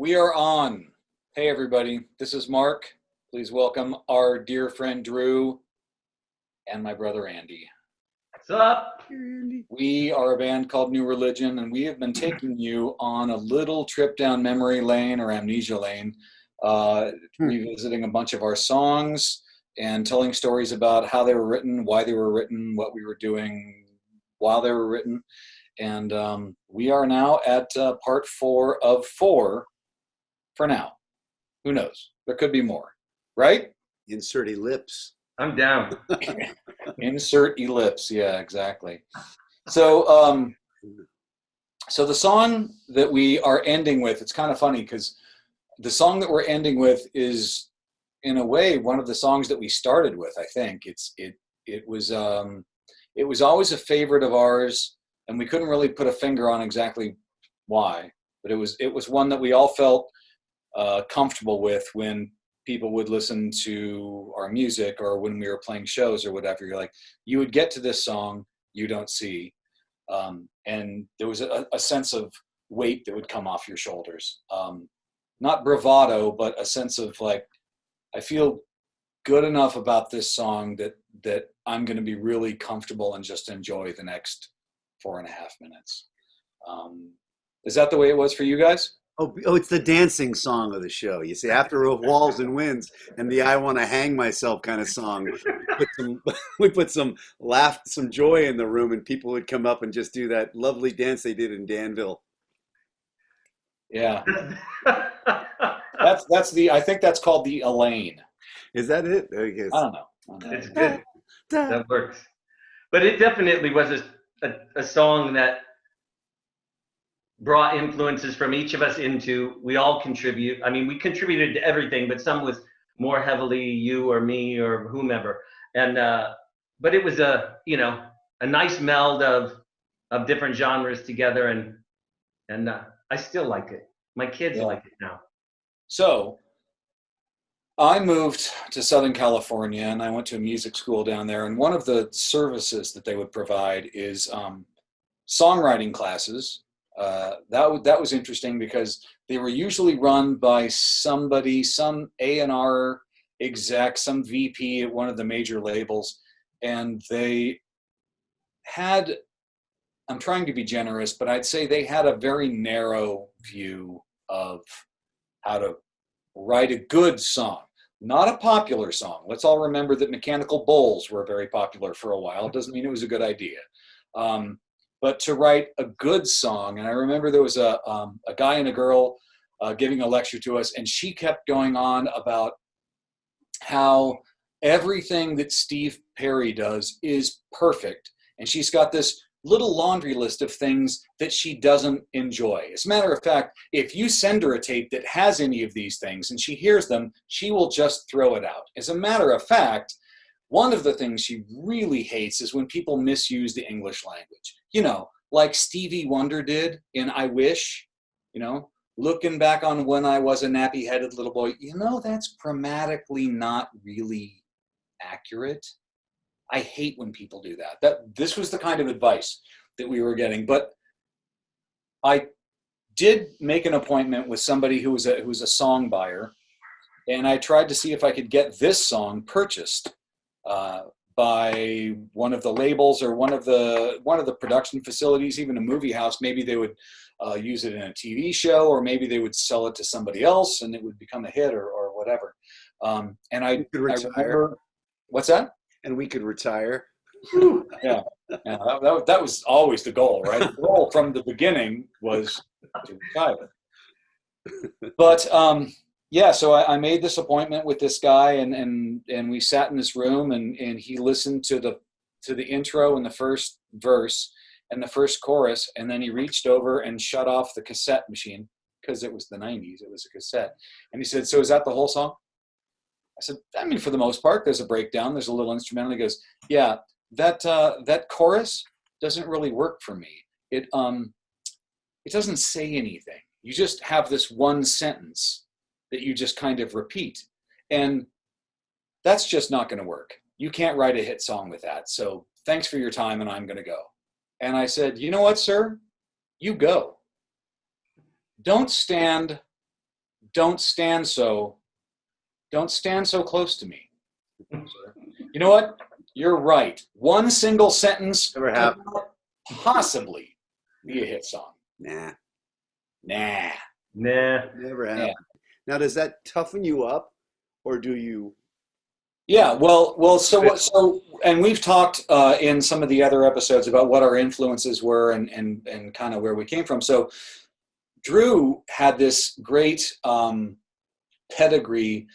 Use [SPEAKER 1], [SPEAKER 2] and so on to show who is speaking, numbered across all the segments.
[SPEAKER 1] We are on. Hey, everybody. This is Mark. Please welcome our dear friend Drew and my brother Andy.
[SPEAKER 2] What's up?
[SPEAKER 1] We are a band called New Religion, and we have been taking you on a little trip down memory lane or amnesia lane, revisiting a bunch of our songs and telling stories about how they were written, why they were written, what we were doing while they were written. And we are now at part 4 of 4 for now. Who knows? There could be more, right?
[SPEAKER 3] Insert ellipse.
[SPEAKER 2] I'm down.
[SPEAKER 1] Insert ellipse. Yeah, exactly. So, so the song that we are ending with, it's kind of funny because the song that we're ending with is, in a way, one of the songs that we started with. I think it was always a favorite of ours, and we couldn't really put a finger on exactly why, but it was one that we all felt comfortable with when people would listen to our music or when we were playing shows or whatever. You're like, you would get to this song, You Don't See, and there was a sense of weight that would come off your shoulders. Not bravado, but a sense of like, I feel good enough about this song that I'm going to be really comfortable and just enjoy the next 4.5 minutes. Is that the way it was for you guys?
[SPEAKER 3] Oh, it's the dancing song of the show. You see, after Walls and Winds and the I Want to Hang Myself kind of song, we put some joy in the room, and people would come up and just do that lovely dance they did in Danville.
[SPEAKER 1] Yeah. I think that's called the Elaine.
[SPEAKER 3] Is that it?
[SPEAKER 1] I don't know.
[SPEAKER 2] It's good. That works. But it definitely was a song that brought influences from each of us into, we all contribute. I mean, we contributed to everything, but some was more heavily you or me or whomever. And, but it was a nice meld of different genres together. And I still like it. My kids like it now.
[SPEAKER 1] So I moved to Southern California and I went to a music school down there. And one of the services that they would provide is songwriting classes. That was interesting because they were usually run by somebody, some A&R exec, some VP at one of the major labels. And they had, I'm trying to be generous, but I'd say they had a very narrow view of how to write a good song, not a popular song. Let's all remember that Mechanical Bulls were very popular for a while. It doesn't mean it was a good idea. But to write a good song, and I remember there was a guy and a girl giving a lecture to us, and she kept going on about how everything that Steve Perry does is perfect, and she's got this little laundry list of things that she doesn't enjoy. As a matter of fact, if you send her a tape that has any of these things and she hears them, she will just throw it out. As a matter of fact, one of the things she really hates is when people misuse the English language. You know, like Stevie Wonder did in I Wish, looking back on when I was a nappy-headed little boy, that's grammatically not really accurate. I hate when people do that. This was the kind of advice that we were getting. But I did make an appointment with somebody who was a song buyer, and I tried to see if I could get this song purchased by one of the labels or one of the production facilities, even a movie house. Maybe they would use it in a TV show, or maybe they would sell it to somebody else and it would become a hit or whatever. And I remember, what's that?
[SPEAKER 3] And we could retire.
[SPEAKER 1] Yeah, that was always the goal, right? The goal from the beginning was to retire. But so I made this appointment with this guy, and we sat in this room, and he listened to the intro and the first verse and the first chorus, and then he reached over and shut off the cassette machine because it was the 90s. It was a cassette, and he said, "So is that the whole song?" I said, "I mean, for the most part, there's a breakdown, there's a little instrumental." He goes, "Yeah, that chorus doesn't really work for me. It doesn't say anything. You just have this one sentence that you just kind of repeat, and that's just not going to work. You can't write a hit song with that. So thanks for your time, and I'm going to go." And I said, "You know what, sir? You go. Don't stand don't stand so close to me. You know what? You're right. One single sentence
[SPEAKER 3] Never
[SPEAKER 1] could
[SPEAKER 3] happened.
[SPEAKER 1] not possibly be a hit song.
[SPEAKER 3] Nah,
[SPEAKER 2] Nah.
[SPEAKER 3] never happened.
[SPEAKER 1] Yeah.
[SPEAKER 3] Now, does that toughen you up, or do you?
[SPEAKER 1] Yeah, well, so, and we've talked in some of the other episodes about what our influences were and kind of where we came from. So Drew had this great pedigree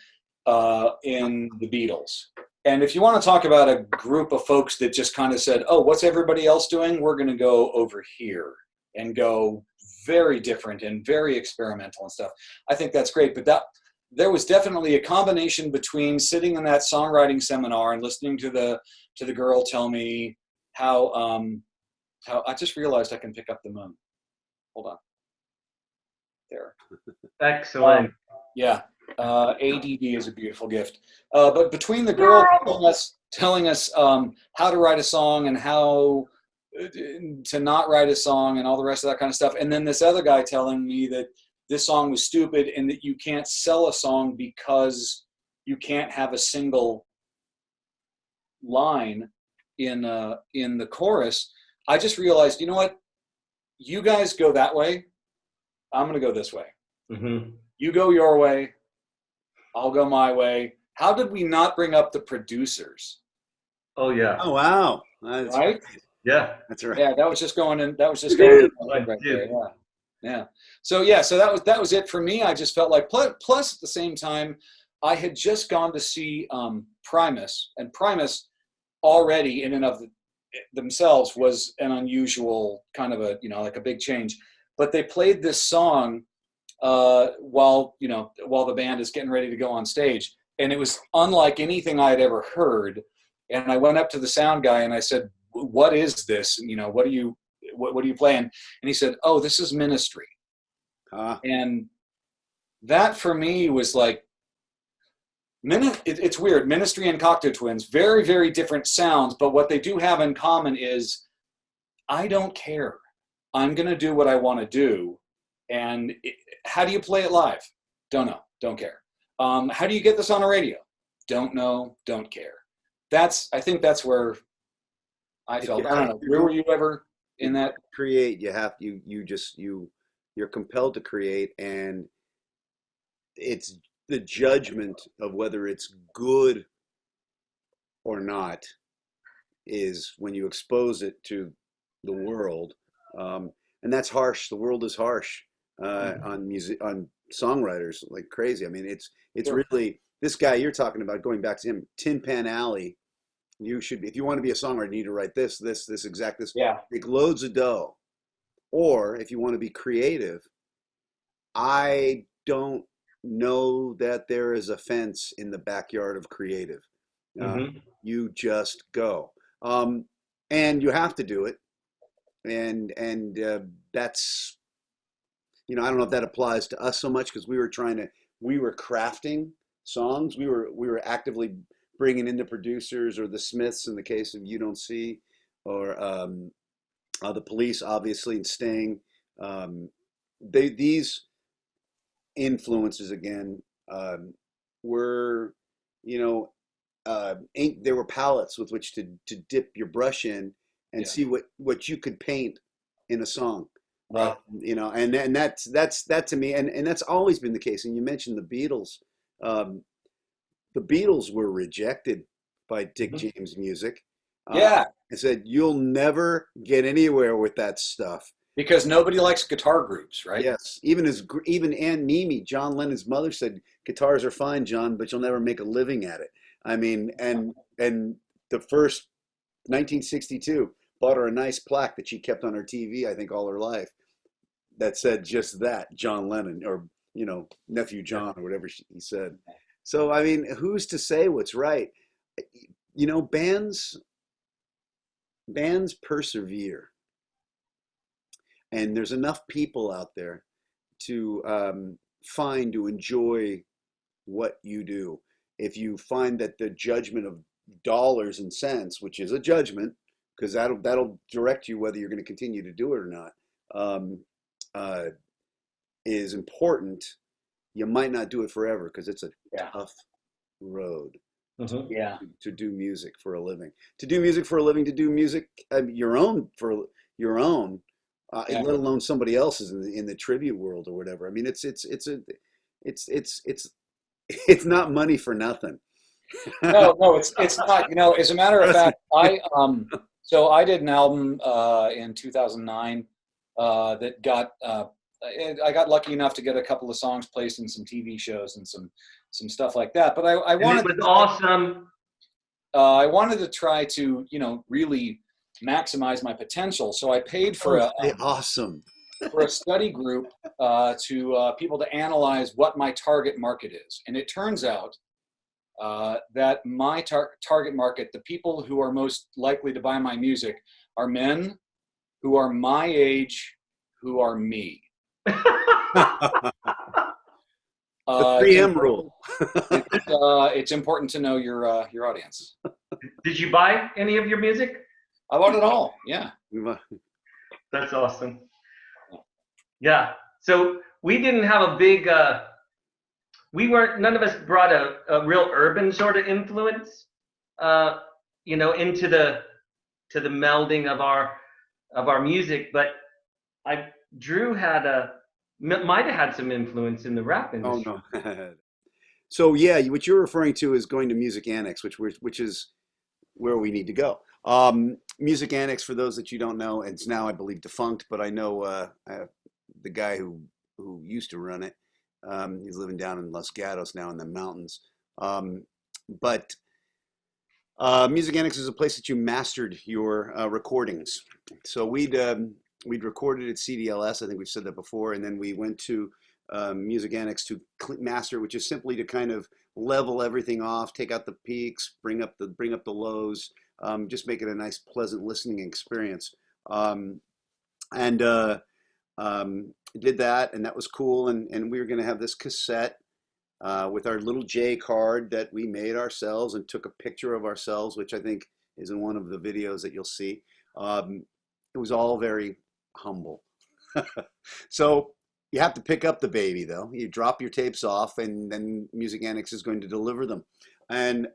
[SPEAKER 1] in the Beatles. And if you want to talk about a group of folks that just kind of said, oh, what's everybody else doing? We're going to go over here and go very different and very experimental and stuff. I think that's great. But there was definitely a combination between sitting in that songwriting seminar and listening to the girl tell me how I just realized I can pick up the moon. Hold on. There.
[SPEAKER 2] Excellent.
[SPEAKER 1] Yeah. ADD is a beautiful gift. But between the girl telling us how to write a song and how to not write a song and all the rest of that kind of stuff, and then this other guy telling me that this song was stupid and that you can't sell a song because you can't have a single line in the chorus, I just realized, you know what? You guys go that way. I'm going to go this way.
[SPEAKER 2] Mm-hmm.
[SPEAKER 1] You go your way. I'll go my way. How did we not bring up the producers?
[SPEAKER 2] Oh yeah.
[SPEAKER 3] Oh wow! That's
[SPEAKER 1] Right?
[SPEAKER 2] Yeah.
[SPEAKER 3] That's right.
[SPEAKER 1] Yeah, that was just going in. That was just going in
[SPEAKER 2] Like,
[SPEAKER 1] right
[SPEAKER 2] dude.
[SPEAKER 1] there. Yeah, yeah. So yeah, so that was it for me. I just felt like plus at the same time, I had just gone to see Primus, and Primus already in and of themselves was an unusual kind of a like a big change. But they played this song while the band is getting ready to go on stage, and it was unlike anything I had ever heard. And I went up to the sound guy and I said, "What is this? What are you playing?" And he said, "Oh, this is Ministry." And that for me was like, it's weird. Ministry and Cocteau Twins, very, very different sounds, but what they do have in common is, I don't care. I'm going to do what I want to do. And how do you play it live? Don't know. Don't care. How do you get this on a radio? Don't know. Don't care. I think that's where I felt. I don't know. Where were you ever in that?
[SPEAKER 3] Create. You're compelled to create, and it's the judgment of whether it's good or not is when you expose it to the world, and that's harsh. The world is harsh on songwriters like crazy. I mean, it's
[SPEAKER 1] Sure.
[SPEAKER 3] really this guy you're talking about. Going back to him, Tin Pan Alley. You should be, if you want to be a songwriter, you need to write this.
[SPEAKER 1] Yeah.
[SPEAKER 3] Make loads of dough. Or if you want to be creative, I don't know that there is a fence in the backyard of creative.
[SPEAKER 2] Mm-hmm.
[SPEAKER 3] You just go, and you have to do it. And that's, I don't know if that applies to us so much because we were crafting songs. We were actively bringing in the producers, or the Smiths in the case of You Don't See, or the Police, obviously, and Sting. These influences again were, there were palettes with which to dip your brush in and see what you could paint in a song.
[SPEAKER 1] Right.
[SPEAKER 3] And that's that to me, and that's always been the case. And you mentioned the Beatles. The Beatles were rejected by Dick James music.
[SPEAKER 1] Yeah.
[SPEAKER 3] And said, "You'll never get anywhere with that stuff."
[SPEAKER 1] Because nobody likes guitar groups, right?
[SPEAKER 3] Yes. Even Aunt Mimi, John Lennon's mother, said, "Guitars are fine, John, but you'll never make a living at it." I mean, and the first 1962 bought her a nice plaque that she kept on her TV, I think, all her life, that said just that, John Lennon, or nephew John, or whatever he said. So I mean, who's to say what's right? Bands persevere, and there's enough people out there to to enjoy what you do. If you find that the judgment of dollars and cents, which is a judgment, because that'll direct you whether you're going to continue to do it or not, is important, you might not do it forever because it's a
[SPEAKER 1] Yeah.
[SPEAKER 3] tough road
[SPEAKER 1] Yeah.
[SPEAKER 3] to do music for a living. To do music for a living, to do music your own for your own,
[SPEAKER 1] Yeah.
[SPEAKER 3] let alone somebody else's in the tribute world or whatever. I mean, it's it's not money for nothing.
[SPEAKER 1] No, it's not. You know, as a matter of fact, so I did an album in 2009 that got I got lucky enough to get a couple of songs placed in some TV shows and some stuff like that. But I
[SPEAKER 2] And
[SPEAKER 1] wanted
[SPEAKER 2] it was awesome.
[SPEAKER 1] I wanted to try to, you know, really maximize my potential. So I paid for
[SPEAKER 3] Awesome.
[SPEAKER 1] for a study group to people to analyze what my target market is. And it turns out that my target market, the people who are most likely to buy my music, are men who are my age, who are me.
[SPEAKER 3] The 3M rule.
[SPEAKER 1] It's important to know your audience.
[SPEAKER 2] Did you buy any of your music?
[SPEAKER 1] I bought it all. Yeah.
[SPEAKER 2] That's awesome. Yeah. So we didn't have a big, none of us brought a real urban sort of influence, you know, into the melding of our music. But Drew might have had some influence in the rap industry.
[SPEAKER 3] Oh no. So yeah, what you're referring to is going to Music Annex, which is where we need to go. Music Annex, for those that you don't know, it's now I believe defunct, but I know the guy who used to run it. He's living down in Los Gatos now in the mountains. But Music Annex is a place that you mastered your recordings. So we'd recorded at CDLS. I think we've said that before, and then we went to Music Annex to master, which is simply to kind of level everything off, take out the peaks, bring up the lows, just make it a nice, pleasant listening experience. Did that, and that was cool. And we were going to have this cassette with our little J card that we made ourselves and took a picture of ourselves, which I think is in one of the videos that you'll see. It was all very humble. So you have to pick up the baby, though. You drop your tapes off, and then Music Annex is going to deliver them. And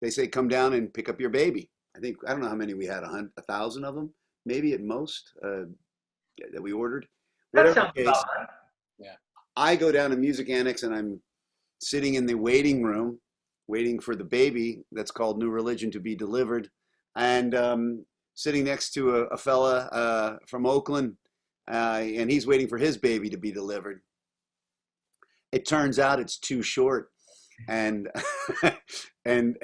[SPEAKER 3] they say, come down and pick up your baby. I don't know how many we had, 1,000 of them, maybe at most, that we ordered.
[SPEAKER 2] That sounds about right.
[SPEAKER 3] Yeah. I go down to Music Annex, and I'm sitting in the waiting room, waiting for the baby that's called New Religion to be delivered. And sitting next to a fella from Oakland, and he's waiting for his baby to be delivered. It turns out it's too short, and and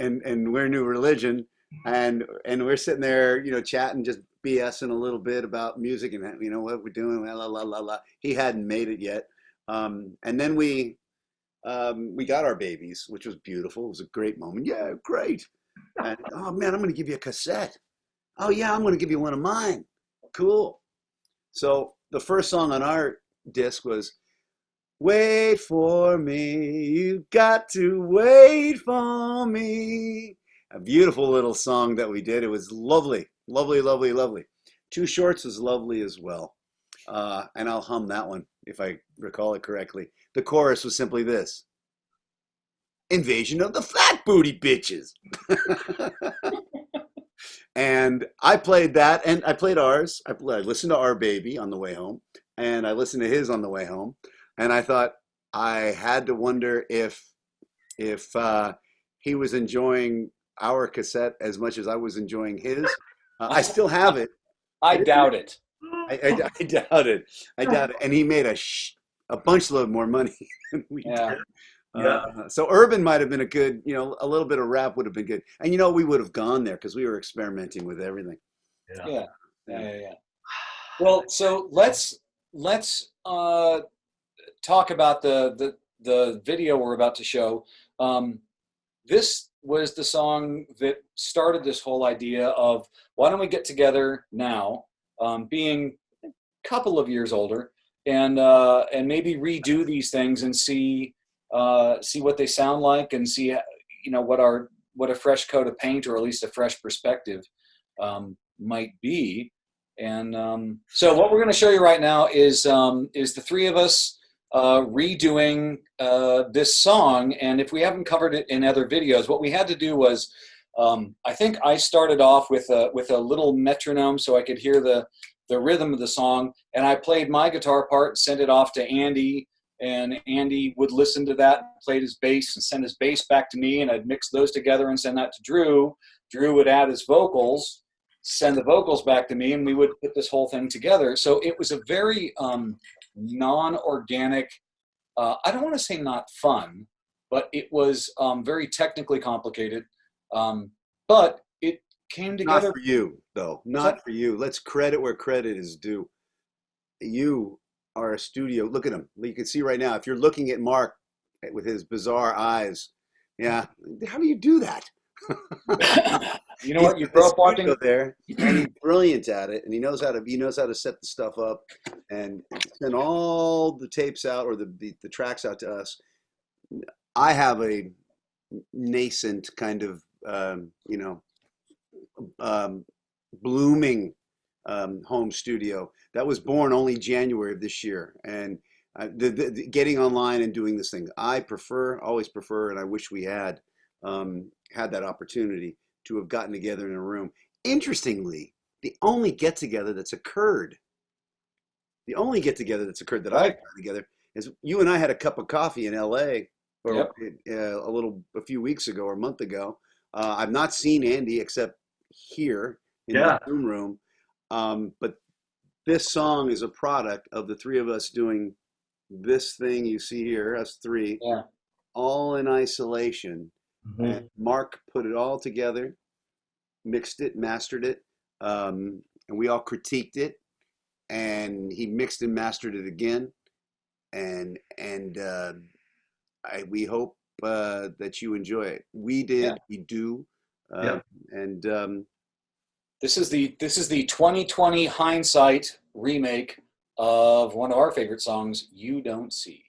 [SPEAKER 3] we're New Religion, and we're sitting there, you know, chatting, just BSing a little bit about music and, you know, what we're doing. La la la la. He hadn't made it yet, and then we got our babies, which was beautiful. It was a great moment. Yeah, great. And, oh man, I'm going to give you a cassette. Oh yeah, I'm going to give you one of mine. Cool. So the first song on our disc was "Wait for Me, You Got to Wait for Me." A beautiful little song that we did. It was lovely, lovely, lovely, lovely. Too Shorts was lovely as well. And I'll hum that one if I recall it correctly. The chorus was simply this: "Invasion of the Flat Booty Bitches." And I played that, and I played ours. I listened to Our Baby on the way home, and I listened to his on the way home. And I thought I had to wonder if he was enjoying our cassette as much as I was enjoying his. I still have it.
[SPEAKER 1] I doubt it.
[SPEAKER 3] I doubt it. I doubt it. And he made a bunch load more money than we did. So urban might have been a good, you know, a little bit of rap would have been good. And, you know, we would have gone there because we were experimenting with everything.
[SPEAKER 1] Yeah. Well, so let's talk about the video we're about to show. This was the song that started this whole idea of why don't we get together now, being a couple of years older, and maybe redo these things and see what they sound like, and see, you know, what a fresh coat of paint, or at least a fresh perspective, might be. And so what we're going to show you right now is the three of us redoing this song. And if we haven't covered it in other videos, what we had to do was, I think I started off with a little metronome so I could hear the rhythm of the song, and I played my guitar part, sent it off to Andy, and Andy would listen to that, played his bass, and send his bass back to me, and I'd mix those together and send that to Drew. Drew would add his vocals, send the vocals back to me, and we would put this whole thing together. So it was a very non-organic, I don't want to say not fun, but it was very technically complicated. But it came together.
[SPEAKER 3] Not for you, though. Not for you. Let's credit where credit is due. You are a studio. Look at him. You can see right now, if you're looking at Mark with his bizarre eyes, yeah, how do you do that?
[SPEAKER 1] You know what? You grow up watching
[SPEAKER 3] there, and he's brilliant at it, and he knows how to set the stuff up and send all the tapes out or the tracks out to us. I have a nascent kind of blooming home studio that was born only January of this year, and the getting online and doing this thing, I always prefer, and I wish we had that opportunity to have gotten together in a room. Interestingly, the only get together that's occurred that I've gotten together is you and I had a cup of coffee in LA or a few weeks ago or a month ago. I've not seen Andy except here in the Zoom room. But this song is a product of the three of us doing this thing you see here, us three, all in isolation. Mm-hmm. And Mark put it all together, mixed it, mastered it, and we all critiqued it. And he mixed and mastered it again. And we hope that you enjoy it. We did. We do. And
[SPEAKER 1] this is the 2020 Hindsight remake of one of our favorite songs, "You Don't See."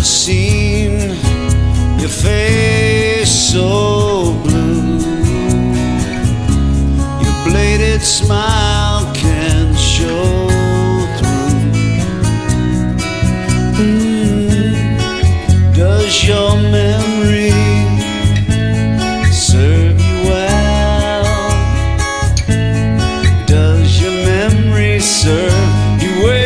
[SPEAKER 4] Seen your face so blue, your bladed smile can show through. Does your memory serve you well? Does your memory serve you well?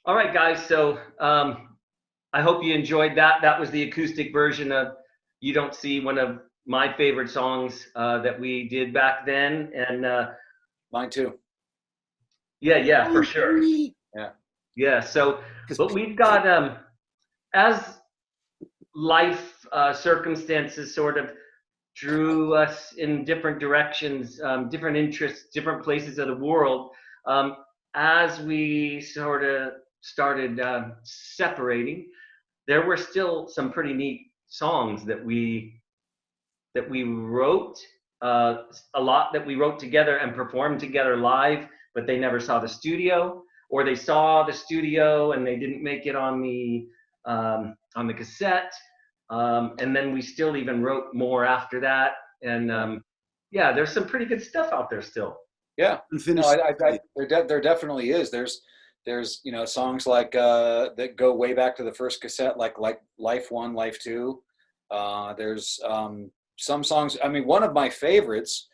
[SPEAKER 2] All right, guys. So I hope you enjoyed that. That was the acoustic version of "You Don't See," one of my favorite songs that we did back then. And
[SPEAKER 1] Mine too.
[SPEAKER 2] yeah, for sure.
[SPEAKER 1] Yeah.
[SPEAKER 2] Yeah. So, but we've got as life circumstances sort of drew us in different directions, different interests, different places of the world. As we sort of started separating, there were still some pretty neat songs that we wrote. A lot that we wrote together and performed together live, but they never saw the studio, or they saw the studio and they didn't make it on the cassette. And then we still even wrote more after that. And yeah, there's some pretty good stuff out there still.
[SPEAKER 1] Yeah, no, there definitely is. There's songs like that go way back to the first cassette, like Life 1, Life 2. There's some songs. I mean, one of my favorites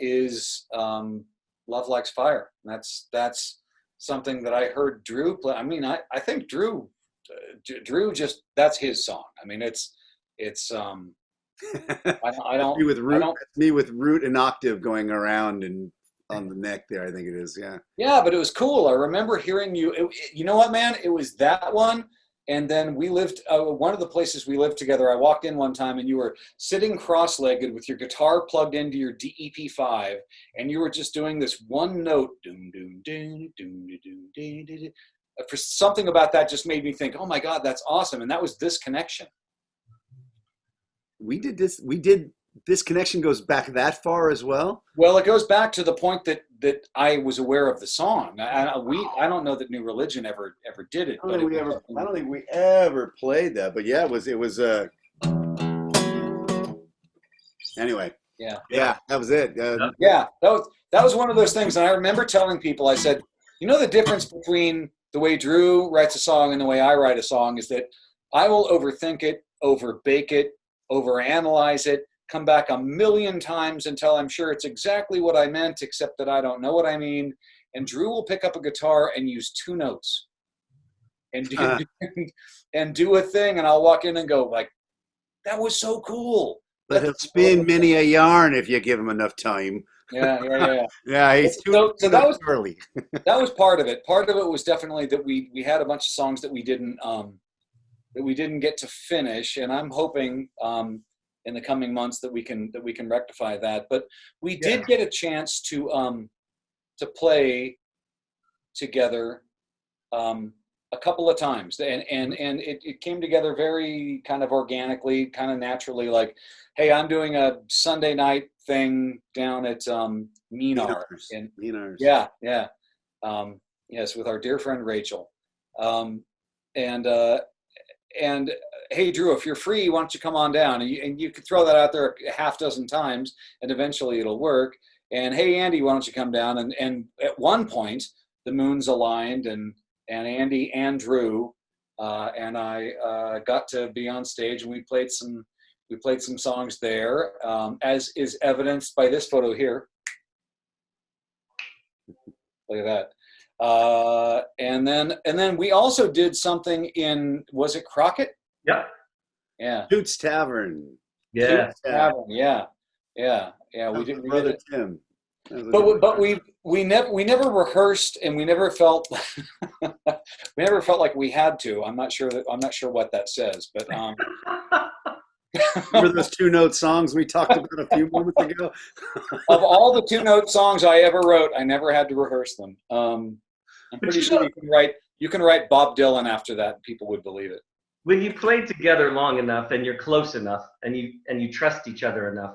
[SPEAKER 1] is Love Likes Fire. That's something that I heard Drew play. I mean, I think Drew just, that's his song. I mean, it's I don't
[SPEAKER 3] me with root and octave going around and on the neck there, I think it is.
[SPEAKER 1] Yeah, but it was cool. I remember hearing you. You know what, man? It was that one. And then we lived, one of the places we lived together, I walked in one time and you were sitting cross-legged with your guitar plugged into your DEP5, and you were just doing this one note, doom, doom, doom, doom, doom, doom, doom. For something about that just made me think, oh my God, that's awesome. And that was This Connection.
[SPEAKER 3] We did This Connection goes back that far as well?
[SPEAKER 1] Well, it goes back to the point that I was aware of the song. I don't know that New Religion ever did it.
[SPEAKER 3] I don't think we ever played that, but yeah, it was anyway. Yeah, that was it.
[SPEAKER 1] Yeah, that was one of those things. And I remember telling people, I said, the difference between the way Drew writes a song and the way I write a song is that I will overthink it, overbake it, overanalyze it, come back a million times until I'm sure it's exactly what I meant, except that I don't know what I mean. And Drew will pick up a guitar and use 2 notes and do a thing, and I'll walk in and go like, that was so cool.
[SPEAKER 3] Let him spin many a yarn if you give him enough time.
[SPEAKER 1] Yeah.
[SPEAKER 3] Yeah, he's too
[SPEAKER 1] that was
[SPEAKER 3] early.
[SPEAKER 1] That was part of it. Part of it was definitely that we had a bunch of songs that we didn't get to finish, and I'm hoping in the coming months that we can rectify that. But we did get a chance to play together a couple of times, and it came together very kind of organically, kind of naturally. Like, hey, I'm doing a Sunday night thing down at Minar. Yeah. Yes, with our dear friend Rachel. And hey, Drew, if you're free, why don't you come on down? And you could throw that out there a half dozen times, and eventually it'll work. And hey, Andy, why don't you come down? And at one point, the moons aligned, and Andy and Drew and I got to be on stage, and we played some songs there, as is evidenced by this photo here. Look at that. And then we also did something in, was it Crockett?
[SPEAKER 2] Yep.
[SPEAKER 3] Yeah. Toots Tavern.
[SPEAKER 2] Yeah.
[SPEAKER 1] Toots Tavern. Yeah. We did.
[SPEAKER 3] Brother Tim.
[SPEAKER 1] But we never rehearsed, and we never felt like we had to. I'm not sure what that says, but
[SPEAKER 3] remember those 2-note songs we talked about a few moments ago?
[SPEAKER 1] Of all the 2-note songs I ever wrote, I never had to rehearse them. I'm pretty sure you can write Bob Dylan after that, and people would believe it.
[SPEAKER 2] When you play together long enough and you're close enough and you trust each other enough,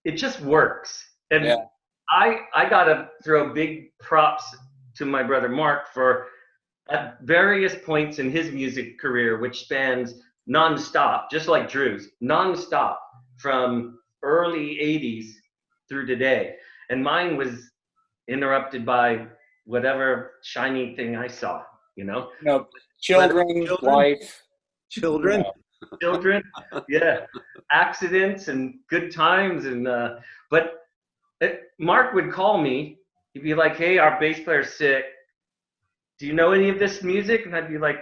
[SPEAKER 2] it just works. And yeah. I gotta throw big props to my brother Mark for, at various points in his music career, which spans nonstop, just like Drew's, nonstop from early 80s through today. And mine was interrupted by whatever shiny thing I saw, children, life.
[SPEAKER 3] Children,
[SPEAKER 2] yeah. Accidents and good times. And but Mark would call me. He'd be like, hey, our bass player's sick. do you know any of this music? And I'd be like,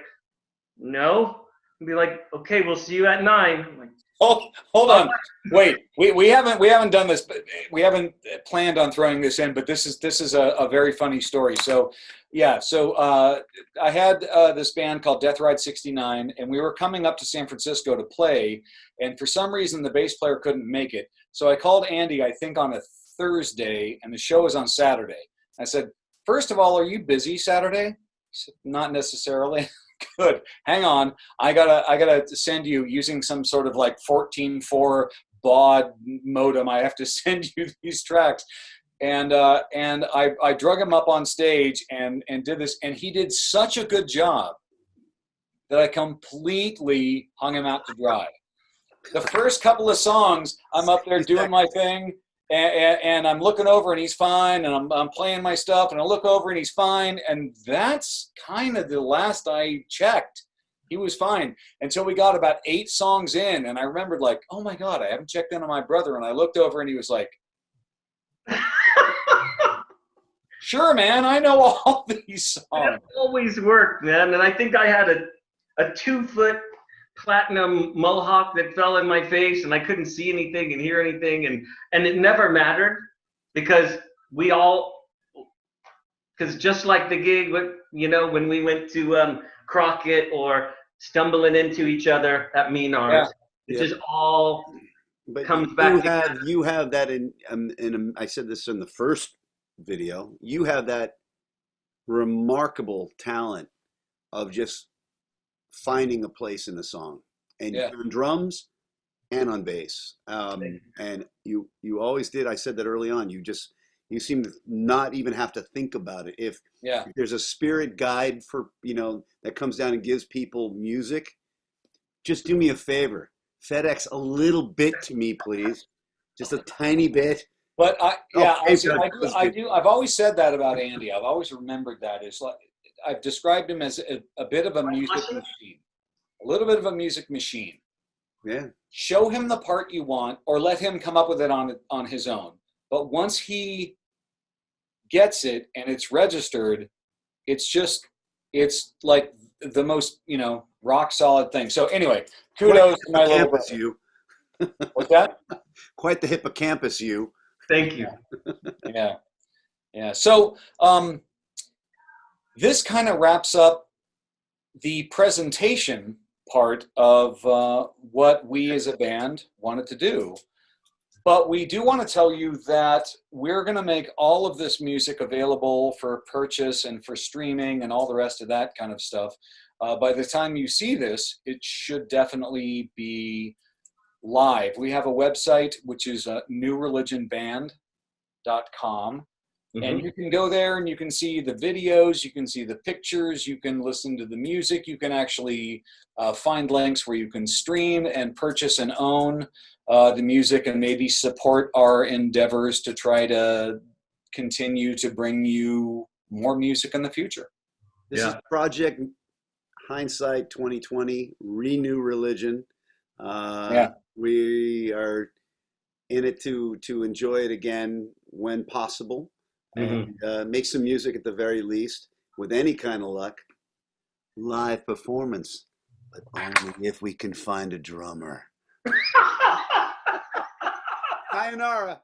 [SPEAKER 2] no. I'd be like, okay, we'll see you at 9. I'm like,
[SPEAKER 1] Hold on. Wait, we haven't done this, but we haven't planned on throwing this in, but this is a very funny story. So yeah, I had this band called Death Ride 69, and we were coming up to San Francisco to play, and for some reason the bass player couldn't make it. So I called Andy, I think on a Thursday, and the show was on Saturday. I said, first of all, are you busy Saturday? He said, not necessarily. Good. Hang on. I gotta send you using some sort of like 14.4 baud modem. I have to send you these tracks. And I drug him up on stage and did this, and he did such a good job that I completely hung him out to dry. The first couple of songs, I'm up there doing my thing, and I'm looking over and he's fine, and I'm playing my stuff, and I look over and he's fine, and that's kind of the last I checked. He was fine until we got about 8 songs in, and I remembered like, oh my God, I haven't checked in on my brother, and I looked over and he was like, sure, man, I know all these songs.
[SPEAKER 2] It always worked, man, and I think I had a 2-foot platinum mohawk that fell in my face, and I couldn't see anything and hear anything, and it never mattered because just like the gig, when we went to Crockett or stumbling into each other at Mean Arms, it just all comes back.
[SPEAKER 3] You have that in I said this in the first video. You have that remarkable talent of just finding a place in the song, and on drums and on bass, and you always did. I said that early on. You seem to not even have to think about it. If there's a spirit guide for that comes down and gives people music, just do me a favor, FedEx a little bit to me, please, just a tiny bit.
[SPEAKER 1] But I do. I've always said that about Andy. I've always remembered that. It's like, I've described him as a bit of a music machine, a little bit of a music machine.
[SPEAKER 3] Yeah. Show
[SPEAKER 1] him the part you want, or let him come up with it on his own. But once he gets it and it's registered, it's like the most rock solid thing. So anyway, kudos to my little brother. You. What's that?
[SPEAKER 3] Quite the hippocampus, you.
[SPEAKER 2] Thank you.
[SPEAKER 1] Yeah. So this kind of wraps up the presentation part of what we as a band wanted to do. But we do want to tell you that we're going to make all of this music available for purchase and for streaming and all the rest of that kind of stuff. By the time you see this, it should definitely be live. We have a website, which is newreligionband.com. Mm-hmm. And you can go there and you can see the videos, you can see the pictures, you can listen to the music, you can actually find links where you can stream and purchase and own the music, and maybe support our endeavors to try to continue to bring you more music in the future.
[SPEAKER 3] This is Project Hindsight 2020, Renew Religion. We are in it to enjoy it again when possible. And make some music at the very least, with any kind of luck. Live performance, but only if we can find a drummer. Sayonara.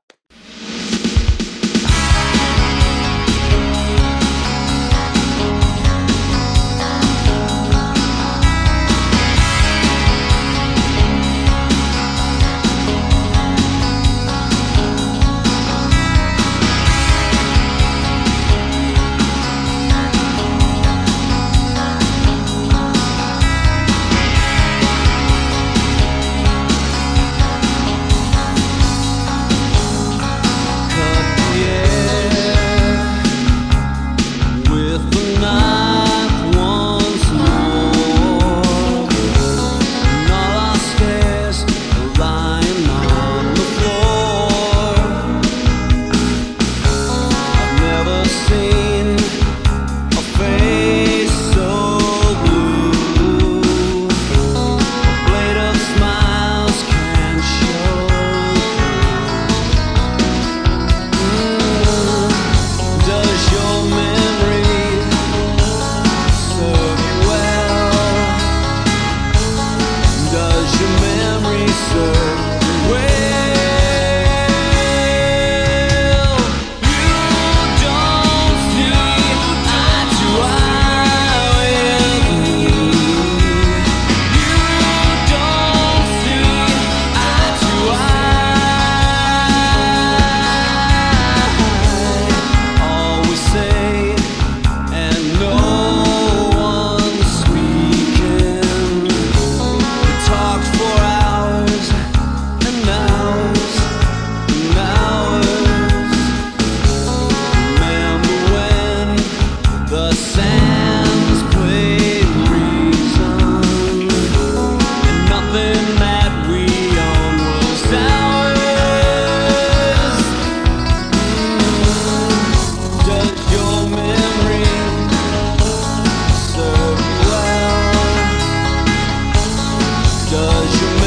[SPEAKER 4] 'cause you